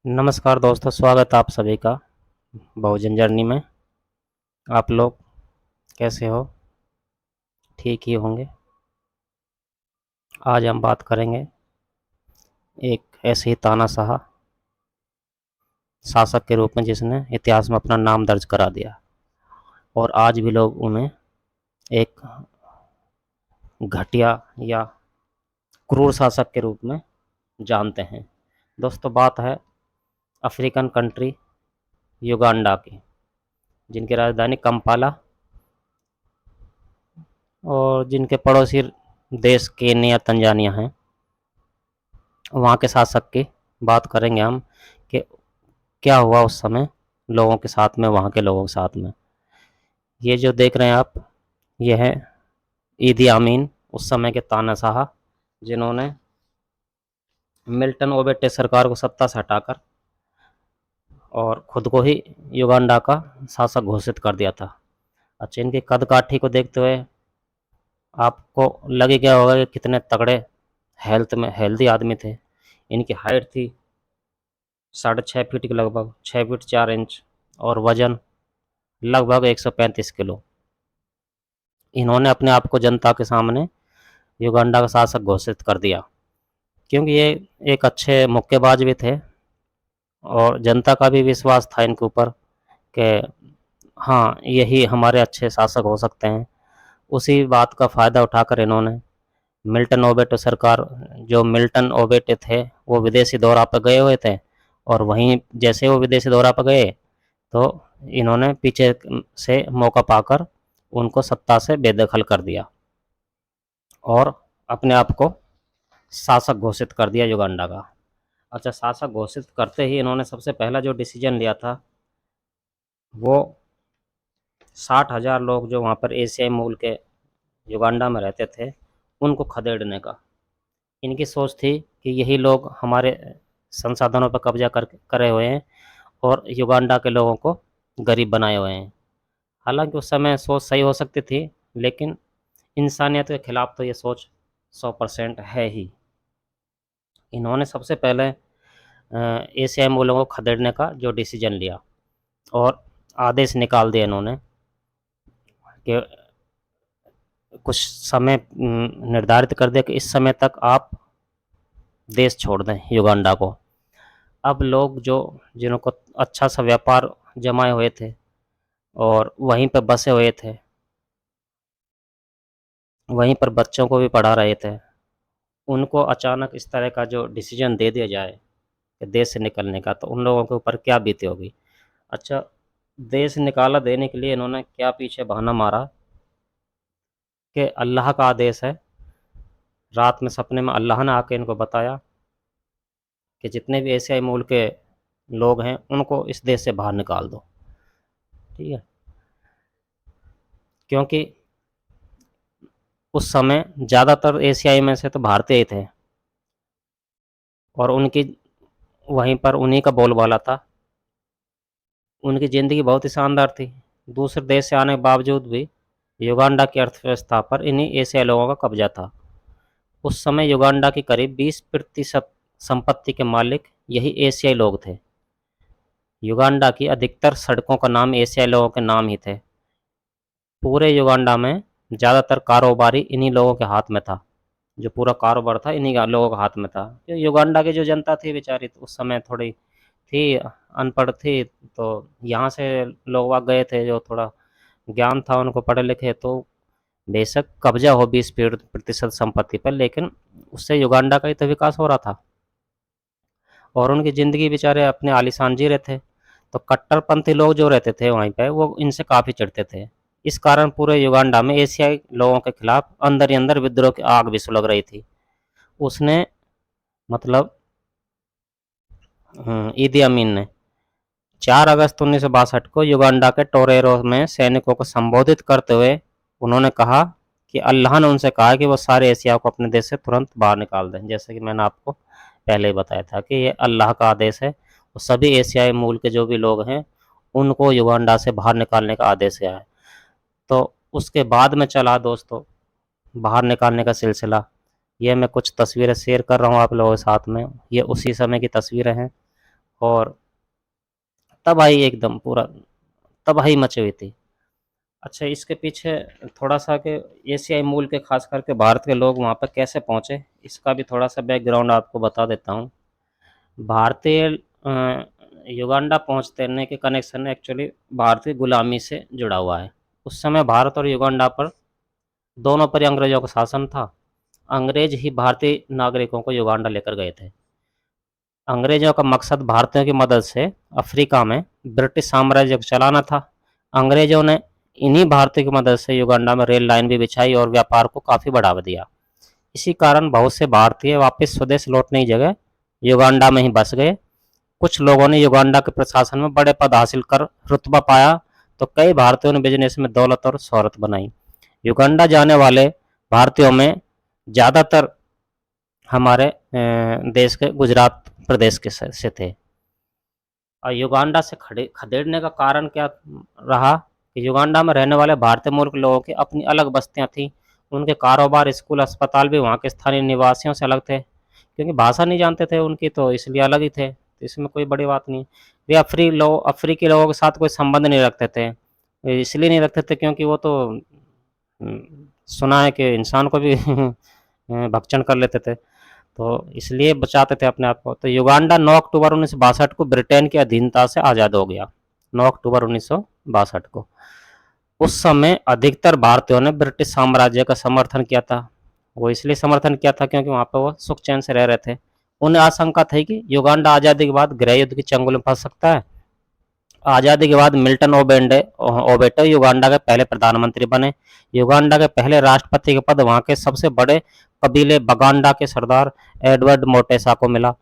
नमस्कार दोस्तों, स्वागत है आप सभी का बहुजन जर्नी में। आप लोग कैसे हो? ठीक ही होंगे। आज हम बात करेंगे एक ऐसे ही तानाशाह शासक के रूप में जिसने इतिहास में अपना नाम दर्ज करा दिया और आज भी लोग उन्हें एक घटिया या क्रूर शासक के रूप में जानते हैं। दोस्तों, बात है अफ्रीकन कंट्री युगांडा की, जिनकी राजधानी कंपाला और जिनके पड़ोसी देश केन्या तंजानिया हैं। वहाँ के शासक की बात करेंगे हम कि क्या हुआ उस समय लोगों के साथ में, वहाँ के लोगों के साथ में। ये जो देख रहे हैं आप, ये है ईदी अमीन, उस समय के तानाशाह, जिन्होंने मिल्टन ओबेटे सरकार को सत्ता से हटाकर और खुद को ही युगांडा का शासक घोषित कर दिया था। अच्छा, इनकी कद काठी को देखते हुए आपको लगे क्या होगा कि कितने तगड़े हेल्दी आदमी थे। इनकी हाइट थी 6.5 फीट के लगभग, 6 फीट 4 इंच, और वजन लगभग 135 किलो। इन्होंने अपने आप को जनता के सामने युगांडा का शासक घोषित कर दिया, क्योंकि ये एक अच्छे मुक्केबाज भी थे और जनता का भी विश्वास था इनके ऊपर कि हाँ, यही हमारे अच्छे शासक हो सकते हैं। उसी बात का फ़ायदा उठाकर इन्होंने मिल्टन ओबेटे सरकार, जो मिल्टन ओबेटे थे वो विदेशी दौरा पर गए हुए थे, और वहीं जैसे वो विदेशी दौरा पर गए तो इन्होंने पीछे से मौका पाकर उनको सत्ता से बेदखल कर दिया और अपने आप को शासक घोषित कर दिया युगांडा का। अच्छा, शासक घोषित करते ही इन्होंने सबसे पहला जो डिसीजन लिया था वो 60,000 लोग जो वहाँ पर एशियाई मूल के युगांडा में रहते थे उनको खदेड़ने का। इनकी सोच थी कि यही लोग हमारे संसाधनों पर कब्जा करे हुए हैं और युगांडा के लोगों को गरीब बनाए हुए हैं। हालांकि उस समय सोच सही हो सकती थी, लेकिन इंसानियत के खिलाफ तो ये सोच 100% है ही। इन्होंने सबसे पहले एशियाई मूलों को खदेड़ने का जो डिसीजन लिया और आदेश निकाल दिए इन्होंने कि कुछ समय निर्धारित कर दिया कि इस समय तक आप देश छोड़ दें युगांडा को। अब लोग जो जिनको अच्छा सा व्यापार जमाए हुए थे और वहीं पर बसे हुए थे, वहीं पर बच्चों को भी पढ़ा रहे थे, उनको अचानक इस तरह का जो डिसीजन दे दिया जाए कि देश से निकलने का, तो उन लोगों के ऊपर क्या बीती होगी। अच्छा, देश निकाला देने के लिए इन्होंने क्या पीछे बहाना मारा कि अल्लाह का आदेश है। रात में सपने में अल्लाह ने आके इनको बताया कि जितने भी एशियाई मूल के लोग हैं उनको इस देश से बाहर निकाल दो। ठीक है, क्योंकि उस समय ज़्यादातर एशियाई में से तो भारतीय ही थे और उनकी वहीं पर उन्हीं का बोलबाला था। उनकी ज़िंदगी बहुत ही शानदार थी। दूसरे देश से आने के बावजूद भी युगांडा की अर्थव्यवस्था पर इन्हीं एशियाई लोगों का कब्जा था। उस समय युगांडा की करीब 20% संपत्ति के मालिक यही एशियाई लोग थे। युगांडा की अधिकतर सड़कों का नाम एशियाई लोगों के नाम ही थे। पूरे युगांडा में ज़्यादातर कारोबारी इन्हीं लोगों के हाथ में था। जो पूरा कारोबार था इन्हीं लोगों के हाथ में था। युगांडा की जो जनता थी बेचारी, तो उस समय थोड़ी थी, अनपढ़ थी, तो यहाँ से लोग वहाँ गए थे जो थोड़ा ज्ञान था उनको, पढ़े लिखे, तो बेशक कब्जा हो 20% संपत्ति पर, लेकिन उससे युगांडा का ही तो विकास हो रहा था और उनकी ज़िंदगी बेचारे अपने आलीशान जी रहे थे। तो कट्टरपंथी लोग जो रहते थे वहीं पे, वो इनसे काफ़ी चिढ़ते थे। इस कारण पूरे युगांडा में एशियाई लोगों के खिलाफ अंदर ही अंदर विद्रोह की आग भी सुलग रही थी। उसने मतलब ईदी अमीन ने 4 अगस्त 1962 को युगांडा के टोरेरो में सैनिकों को संबोधित करते हुए उन्होंने कहा कि अल्लाह ने उनसे कहा कि वो सारे एशिया को अपने देश से तुरंत बाहर निकाल दें। जैसे कि मैंने आपको पहले ही बताया था कि ये अल्लाह का आदेश है, वो सभी एशियाई मूल के जो भी लोग हैं उनको युगांडा से बाहर निकालने का आदेश आया है। तो उसके बाद में चला दोस्तों बाहर निकालने का सिलसिला। ये मैं कुछ तस्वीरें शेयर कर रहा हूँ आप लोगों के साथ में, ये उसी समय की तस्वीरें हैं और तबाही एकदम पूरा तबाही मची हुई थी। अच्छा, इसके पीछे थोड़ा-सा कि एशियाई मूल के ख़ास करके भारत के लोग वहाँ पे कैसे पहुँचे, इसका भी थोड़ा-सा बैकग्राउंड आपको बता देता हूँ। भारतीय युगांडा पहुँचने के कनेक्शन एक्चुअली भारतीय गुलामी से जुड़ा हुआ है। उस समय भारत और युगांडा पर दोनों पर ही अंग्रेज़ों का शासन था। अंग्रेज़ ही भारतीय नागरिकों को युगांडा लेकर गए थे। अंग्रेज़ों का मकसद भारतीयों की मदद से अफ्रीका में ब्रिटिश साम्राज्य को चलाना था। अंग्रेज़ों ने इन्हीं भारतीयों की मदद से युगांडा में रेल लाइन भी बिछाई और व्यापार को काफ़ी बढ़ावा दिया। इसी कारण बहुत से भारतीय वापस स्वदेश लौटने की जगह युगांडा में ही बस गए। कुछ लोगों ने युगांडा के प्रशासन में बड़े पद हासिल कर रुतबा पाया, तो कई भारतीयों ने बिजनेस में दौलत और शोहरत बनाई। युगांडा जाने वाले भारतीयों में ज़्यादातर हमारे देश के गुजरात प्रदेश के से थे। और युगांडा से खदेड़ने का कारण क्या रहा कि युगांडा में रहने वाले भारतीय मूल के लोगों की अपनी अलग बस्तियां थीं। उनके कारोबार, स्कूल, अस्पताल भी वहाँ के स्थानीय निवासियों से अलग थे, क्योंकि भाषा नहीं जानते थे उनकी, तो इसलिए अलग ही थे। तो इसमें कोई बड़ी बात नहीं। वे अफ्रीकी लोगों के साथ कोई संबंध नहीं रखते थे। इसलिए नहीं रखते थे क्योंकि वो तो सुना है कि इंसान को भी भक्षण कर लेते थे, तो इसलिए बचाते थे अपने आप को। तो युगांडा 9 अक्टूबर 1962 को ब्रिटेन की अधीनता से आज़ाद हो गया। 9 अक्टूबर 1962 को। उस समय अधिकतर भारतीयों ने ब्रिटिश साम्राज्य का समर्थन किया था। वो इसलिए समर्थन किया था क्योंकि वहाँ पर वो सुख चैन से रह रहे थे। उन्हें आशंका थी कि युगांडा आज़ादी के बाद गृह युद्ध की चंगुल में फंस सकता है। आज़ादी के बाद मिल्टन ओबेटो युगांडा के पहले प्रधानमंत्री बने। युगांडा के पहले राष्ट्रपति का पद वहाँ के सबसे बड़े कबीले बगांडा के सरदार एडवर्ड मोटेसा को मिला।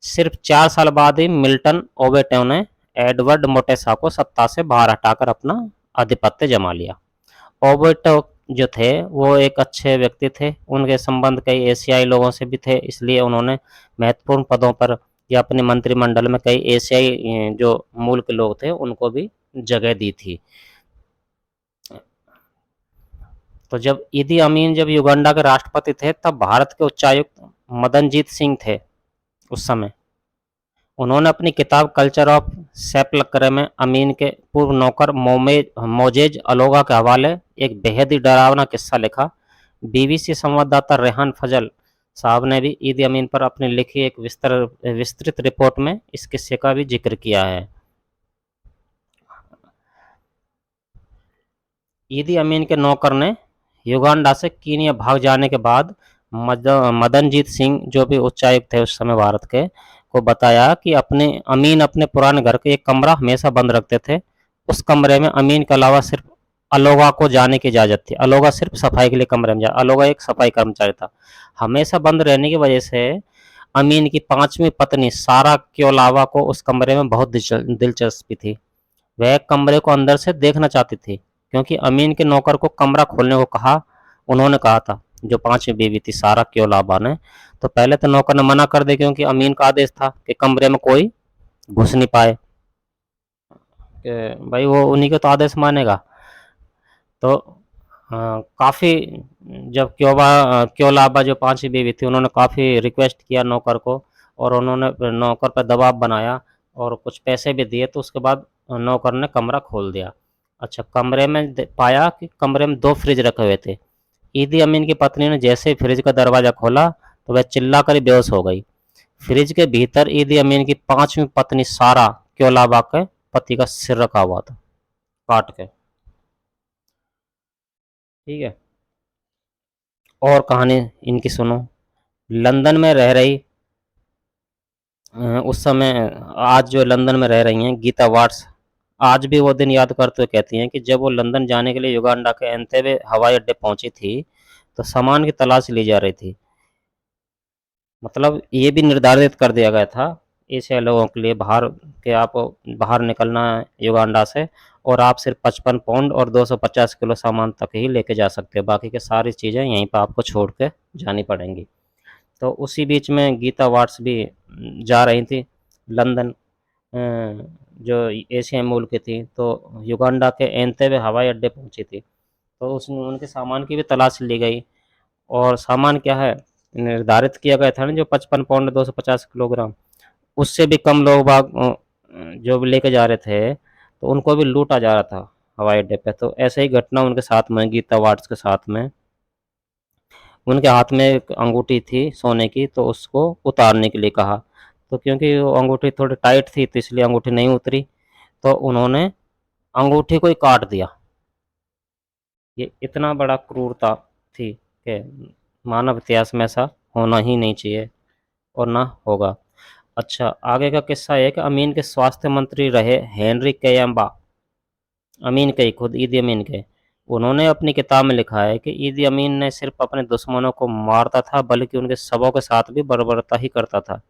सिर्फ 4 साल बाद ही मिल्टन ओबेटो ने एडवर्ड मोटेसा को सत्ता से बाहर हटाकर अपना आधिपत्य जमा लिया। ओबेटो जो थे वो एक अच्छे व्यक्ति थे। उनके संबंध कई एशियाई लोगों से भी थे, इसलिए उन्होंने महत्वपूर्ण पदों पर या अपने मंत्रिमंडल में कई एशियाई जो मूल के लोग थे उनको भी जगह दी थी। तो जब ईदी अमीन जब युगांडा के राष्ट्रपति थे, तब भारत के उच्चायुक्त मदनजीत सिंह थे उस समय। उन्होंने अपनी किताब कल्चर ऑफ सेपलकर में अमीन के पूर्व नौकर मोजेज अलोगा के हवाले एक बेहद ही डरावना किस्सा लिखा। बीबीसी संवाददाता रेहान फजल साहब ने भी ईदी अमीन पर अपनी लिखी एक विस्तृत रिपोर्ट में इस किस्से का भी जिक्र किया है। ईदी अमीन के नौकर ने युगांडा से कीनिया भाग जाने के बाद मदनजीत सिंह, जो भी उच्चायुक्त थे उस समय भारत के, को बताया कि अमीन अपने पुराने घर के एक कमरा हमेशा बंद रखते थे। उस कमरे में अमीन के अलावा सिर्फ अलोगा को जाने की इजाज़त थी। अलोगा सिर्फ सफाई के लिए कमरे में अलोगा एक सफाई कर्मचारी था। हमेशा बंद रहने की वजह से अमीन की 5वीं पत्नी सारा क्योलावा को उस कमरे में बहुत दिलचस्पी थी। वह कमरे को अंदर से देखना चाहती थी, क्योंकि अमीन के नौकर को कमरा खोलने को उन्होंने कहा था, जो 5वीं बीवी थी सारा क्योलाबा ने। तो पहले तो नौकर ने मना कर दिया, क्योंकि अमीन का आदेश था कि कमरे में कोई घुस नहीं पाए, कि भाई वो उन्हीं के तो आदेश मानेगा। तो काफ़ी जब क्योलाबा जो 5वीं बीवी थी, उन्होंने काफ़ी रिक्वेस्ट किया नौकर को, और उन्होंने नौकर पर दबाव बनाया और कुछ पैसे भी दिए, तो उसके बाद नौकर ने कमरा खोल दिया। अच्छा, कमरे में पाया कि कमरे में 2 फ्रिज रखे हुए थे। ईदी अमीन की पत्नी ने जैसे ही फ्रिज का दरवाज़ा खोला, तो वह चिल्ला कर बेहोश हो गई। फ्रिज के भीतर ईदी अमीन की 5वीं पत्नी सारा क्योलाबा के पति का सिर रखा हुआ था, काट के। ठीक है, और कहानी इनकी सुनो। लंदन में रह रही उस समय आज जो लंदन में रह रही हैं गीता वाट्स, आज भी वो दिन याद करते हुए कहती हैं कि जब वो लंदन जाने के लिए युगांडा के एंतेबे हवाई अड्डे पहुंची थी, तो सामान की तलाश ली जा रही थी। मतलब ये भी निर्धारित कर दिया गया था एशियाई लोगों के लिए बाहर, कि आप बाहर निकलना है युगांडा से, और आप सिर्फ 55 पाउंड और 250 किलो सामान तक ही लेके जा सकते हैं, बाकी के सारी चीज़ें यहीं पर आपको छोड़ के जानी पड़ेंगी। तो उसी बीच में गीता वाट्स भी जा रही थी लंदन, जो एशियाई मूल की थी, तो युगांडा के एंतेबे हवाई अड्डे पहुंची थी। तो उसमें उनके सामान की भी तलाश ली गई, और सामान क्या है निर्धारित किया गया था ना, जो 55 पाउंड 250 किलोग्राम, उससे भी कम लोग बाग जो भी लेके जा रहे थे, तो उनको भी लूटा जा रहा था हवाई अड्डे पे। तो ऐसे ही घटना उनके साथ में, गीता वाट्स के साथ में। उनके हाथ में एक अंगूठी थी सोने की, तो उसको उतारने के लिए कहा, तो क्योंकि वो अंगूठी थोड़ी टाइट थी तो इसलिए अंगूठी नहीं उतरी, तो उन्होंने अंगूठी को ही काट दिया। ये इतना बड़ा क्रूरता थी कि मानव इतिहास में ऐसा होना ही नहीं चाहिए और ना होगा। अच्छा, आगे का किस्सा है कि अमीन के स्वास्थ्य मंत्री रहे हेनरी कयम्बा, अमीन के ही खुद ईदी अमीन के। उन्होंने अपनी किताब में लिखा है कि ईदी अमीन ने सिर्फ अपने दुश्मनों को मारता था, बल्कि उनके शवों के साथ भी बर्बरता ही करता था।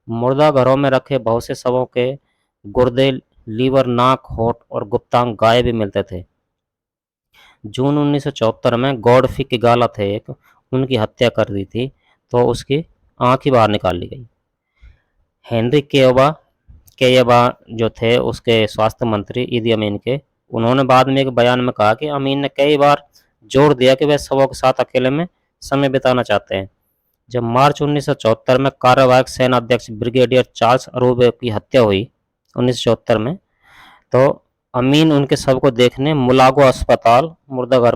मुर्दा घरों में रखे बहुत से शवों के गुर्दे, लीवर, नाक, होठ और गुप्तांग गायब भी मिलते थे। जून 1974 में गॉडफ्री किगाला थे एक, उनकी हत्या कर दी थी, तो उसकी आंख ही बाहर निकाल ली गई। हेनरी केयोबा केयबा जो थे उसके स्वास्थ्य मंत्री ईदी अमीन के, उन्होंने बाद में एक बयान में कहा कि अमीन ने कई बार जोर दिया कि वे शवों के साथ अकेले में समय बिताना चाहते हैं। जब मार्च 1974 में कार्यवाहक सेना अध्यक्ष ब्रिगेडियर चार्ल्स अरूबे की हत्या हुई 1974 में, तो अमीन उनके शव को देखने मुलागो अस्पताल मुर्दाघर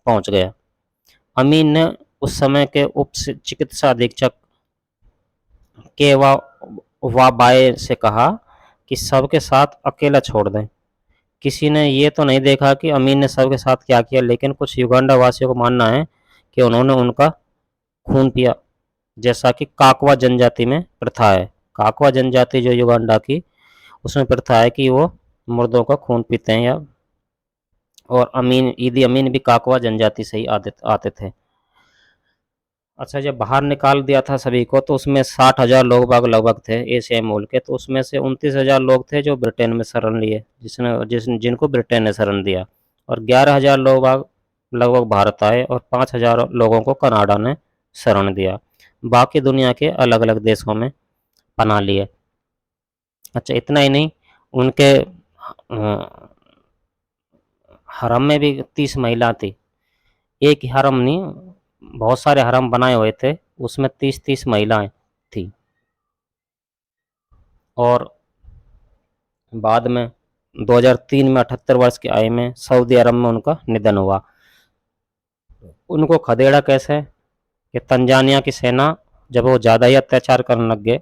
पहुंच गया। अमीन ने उस समय के उप चिकित्सा अधीक्षक के वाबाए से कहा कि सबके साथ अकेला छोड़ दें। किसी ने ये तो नहीं देखा कि अमीन ने सबके साथ क्या किया, लेकिन कुछ युगांडा वासियों को मानना है कि उन्होंने उनका खून पिया, जैसा कि काकवा जनजाति में प्रथा है। काकवा जनजाति जो युगांडा की, उसमें प्रथा है कि वो मुर्दों का खून पीते हैं। या और अमीन, ईदी अमीन भी काकवा जनजाति से ही आते थे। अच्छा, जब बाहर निकाल दिया था सभी को, तो उसमें 60,000 लोग बाग लगभग थे एशियाई मूल के, तो उसमें से 29,000 लोग थे जो ब्रिटेन में शरण लिए, जिनको ब्रिटेन ने शरण दिया, और 11,000 लोग बाग लगभग भारत आए, और 5,000 लोगों को कनाडा ने शरण दिया। बाकी दुनिया के अलग अलग देशों में पना लिए। अच्छा, इतना ही नहीं, उनके हरम में भी 30 महिला थी। एक ही हरम नहीं, बहुत सारे हरम बनाए हुए थे, उसमें 30-30 महिलाएं थी। और बाद में 2003 में 78 वर्ष की आयु में सऊदी अरब में उनका निधन हुआ। उनको खदेड़ा कैसे, कि तंजानिया की सेना, जब वो ज़्यादा ही अत्याचार करने लग गए,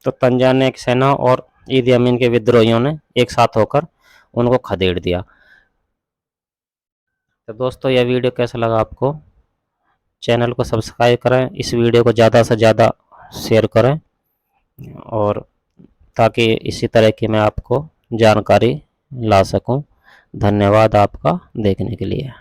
तो तंजानिया की सेना और ईदी अमीन के विद्रोहियों ने एक साथ होकर उनको खदेड़ दिया। तो दोस्तों, यह वीडियो कैसा लगा आपको? चैनल को सब्सक्राइब करें, इस वीडियो को ज़्यादा से ज़्यादा शेयर करें, और ताकि इसी तरह की मैं आपको जानकारी ला सकूं। धन्यवाद आपका देखने के लिए।